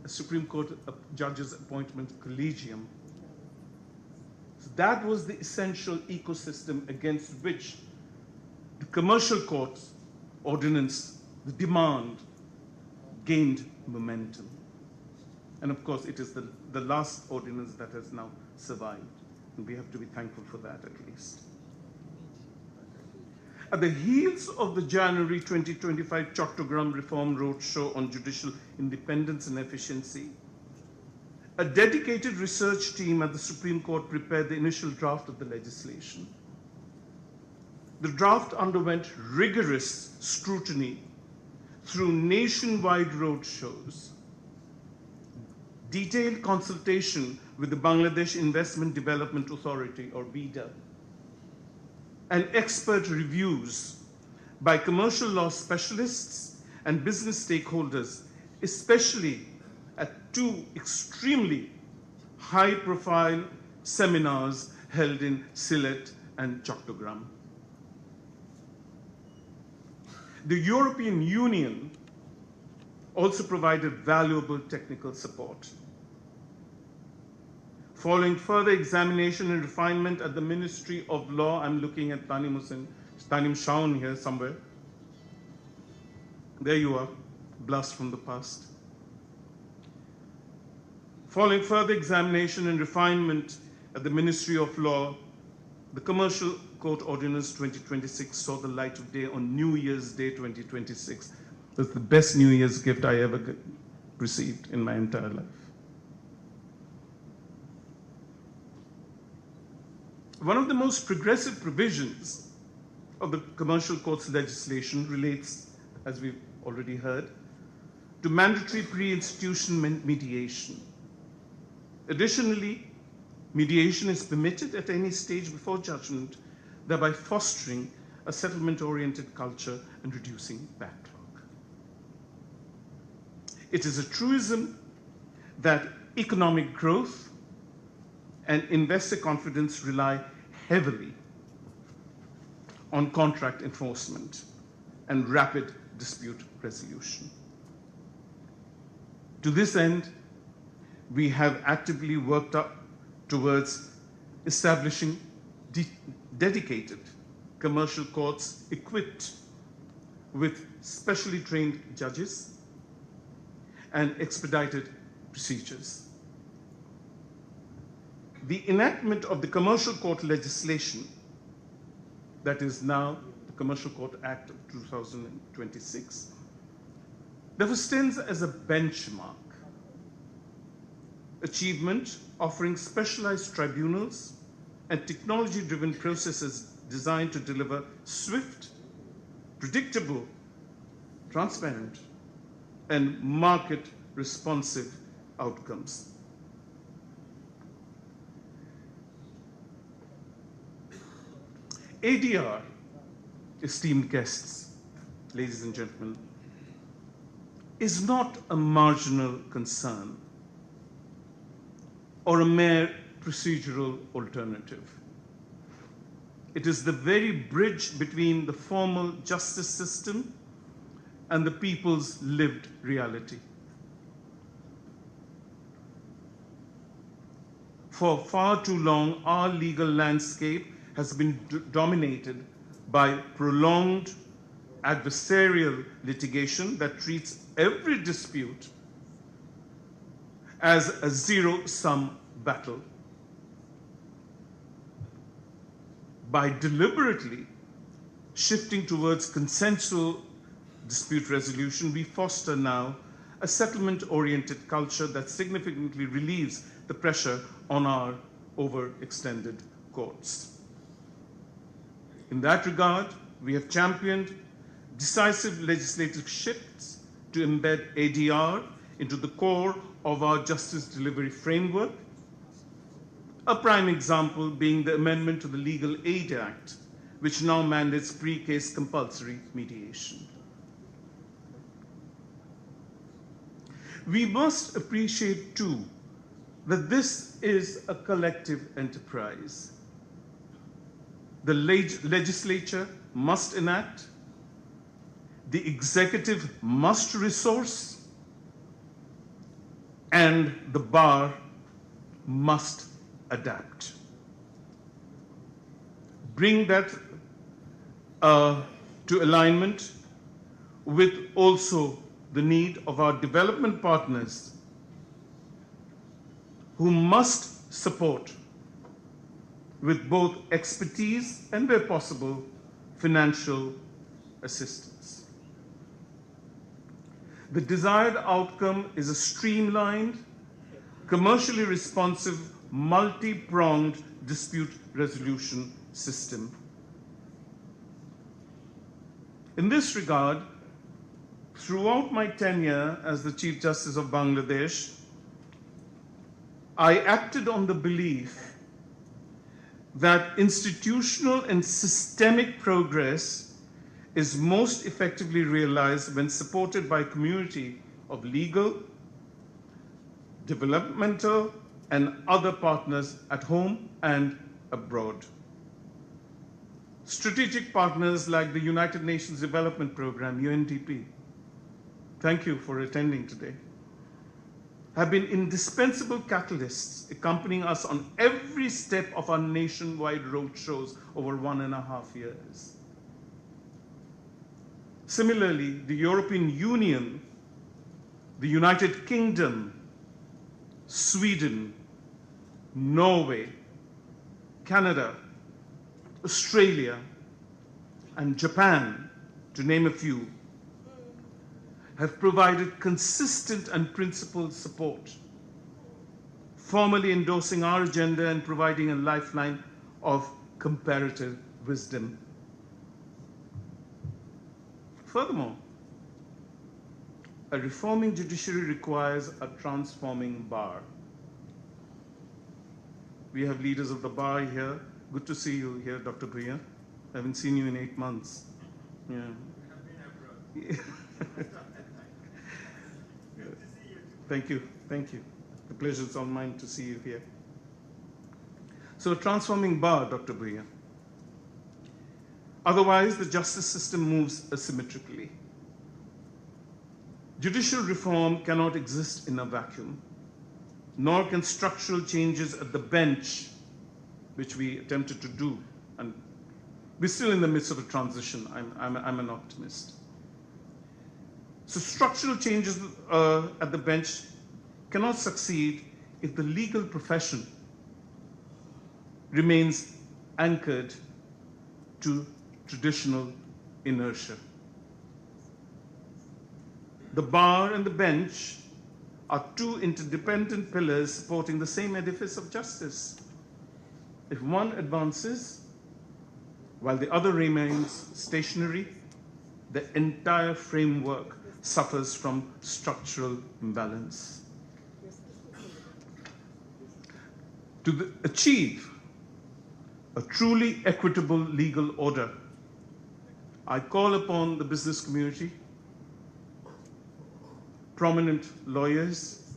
a Supreme Court judges appointment collegium. So that was the essential ecosystem against which the commercial court's ordinance, the demand, gained momentum. And of course, it is the last ordinance that has now survived. And we have to be thankful for that at least. At the heels of the January 2025 Chattogram Reform Roadshow on judicial independence and efficiency, a dedicated research team at the Supreme Court prepared the initial draft of the legislation. The draft underwent rigorous scrutiny through nationwide roadshows, detailed consultation with the Bangladesh Investment Development Authority, or BIDA, and expert reviews by commercial law specialists and business stakeholders, especially at two extremely high-profile seminars held in Sylhet and Chattogram. The European Union also provided valuable technical support. Following further examination and refinement at the Ministry of Law, I'm looking at Tanim Shaun here somewhere. There you are, blast from the past. Following further examination and refinement at the Ministry of Law, the Commercial Court Ordinance 2026 saw the light of day on New Year's Day 2026. That's the best New Year's gift I ever received in my entire life. One of the most progressive provisions of the Commercial Court's legislation relates, as we've already heard, to mandatory pre-institution mediation. Additionally, mediation is permitted at any stage before judgment, thereby fostering a settlement-oriented culture and reducing backlog. It is a truism that economic growth and investor confidence rely heavily on contract enforcement and rapid dispute resolution. To this end, we have actively worked up towards establishing dedicated commercial courts equipped with specially trained judges and expedited procedures. The enactment of the Commercial Court legislation, that is now the Commercial Court Act of 2026, therefore stands as a benchmark achievement offering specialized tribunals and technology-driven processes designed to deliver swift, predictable, transparent, and market-responsive outcomes. ADR, esteemed guests, ladies and gentlemen, is not a marginal concern or a mere procedural alternative. It is the very bridge between the formal justice system and the people's lived reality. For far too long, our legal landscape has been dominated by prolonged adversarial litigation that treats every dispute as a zero-sum battle. By deliberately shifting towards consensual dispute resolution, we foster now a settlement-oriented culture that significantly relieves the pressure on our overextended courts. In that regard, we have championed decisive legislative shifts to embed ADR into the core of our justice delivery framework, a prime example being the amendment to the Legal Aid Act, which now mandates pre-case compulsory mediation. We must appreciate, too, that this is a collective enterprise. The legislature must enact, the executive must resource, and the bar must adapt. Bring that to alignment with also the need of our development partners, who must support with both expertise and, where possible, financial assistance. The desired outcome is a streamlined, commercially responsive, multi-pronged dispute resolution system. In this regard, throughout my tenure as the Chief Justice of Bangladesh, I acted on the belief that institutional and systemic progress is most effectively realized when supported by a community of legal, developmental, and other partners at home and abroad. Strategic partners like the United Nations Development Programme, UNDP, thank you for attending today, have been indispensable catalysts accompanying us on every step of our nationwide roadshows over 1.5 years. Similarly, the European Union, the United Kingdom, Sweden, Norway, Canada, Australia, and Japan, to name a few, have provided consistent and principled support, formally endorsing our agenda and providing a lifeline of comparative wisdom. Furthermore, a reforming judiciary requires a transforming bar. We have leaders of the bar here. Good to see you here, Dr. Bhuiyan. I haven't seen you in 8 months. Yeah. We have been abroad. Thank you, thank you. The pleasure is all mine to see you here. So, a transforming bar, Dr. Bhuiyan. Otherwise, the justice system moves asymmetrically. Judicial reform cannot exist in a vacuum, nor can structural changes at the bench, which we attempted to do. And we're still in the midst of a transition. I'm an optimist. So structural changes at the bench cannot succeed if the legal profession remains anchored to traditional inertia. The bar and the bench are two interdependent pillars supporting the same edifice of justice. If one advances while the other remains stationary, the entire framework suffers from structural imbalance. To achieve a truly equitable legal order, I call upon the business community, prominent lawyers,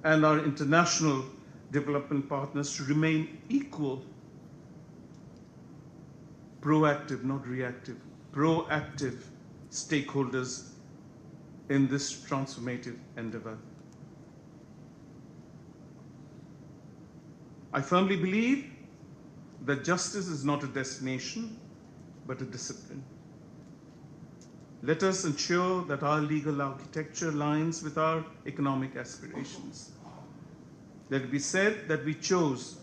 and our international development partners to remain equal, proactive, not reactive, proactive stakeholders in this transformative endeavor. I firmly believe that justice is not a destination, but a discipline. Let us ensure that our legal architecture aligns with our economic aspirations. Let it be said that we chose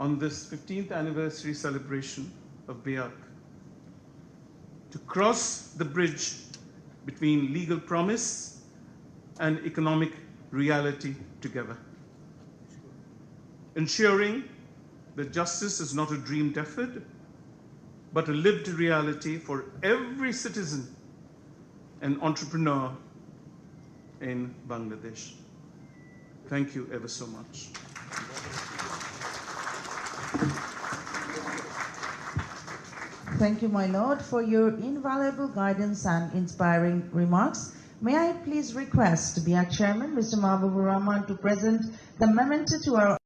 on this 15th anniversary celebration of BEAC to cross the bridge between legal promise and economic reality together, ensuring that justice is not a dream deferred, but a lived reality for every citizen and entrepreneur in Bangladesh. Thank you ever so much. Thank you, my lord, for your invaluable guidance and inspiring remarks. May I please request the BEAC chairman, Mr. Mahbubur Rahman, to present the memento to our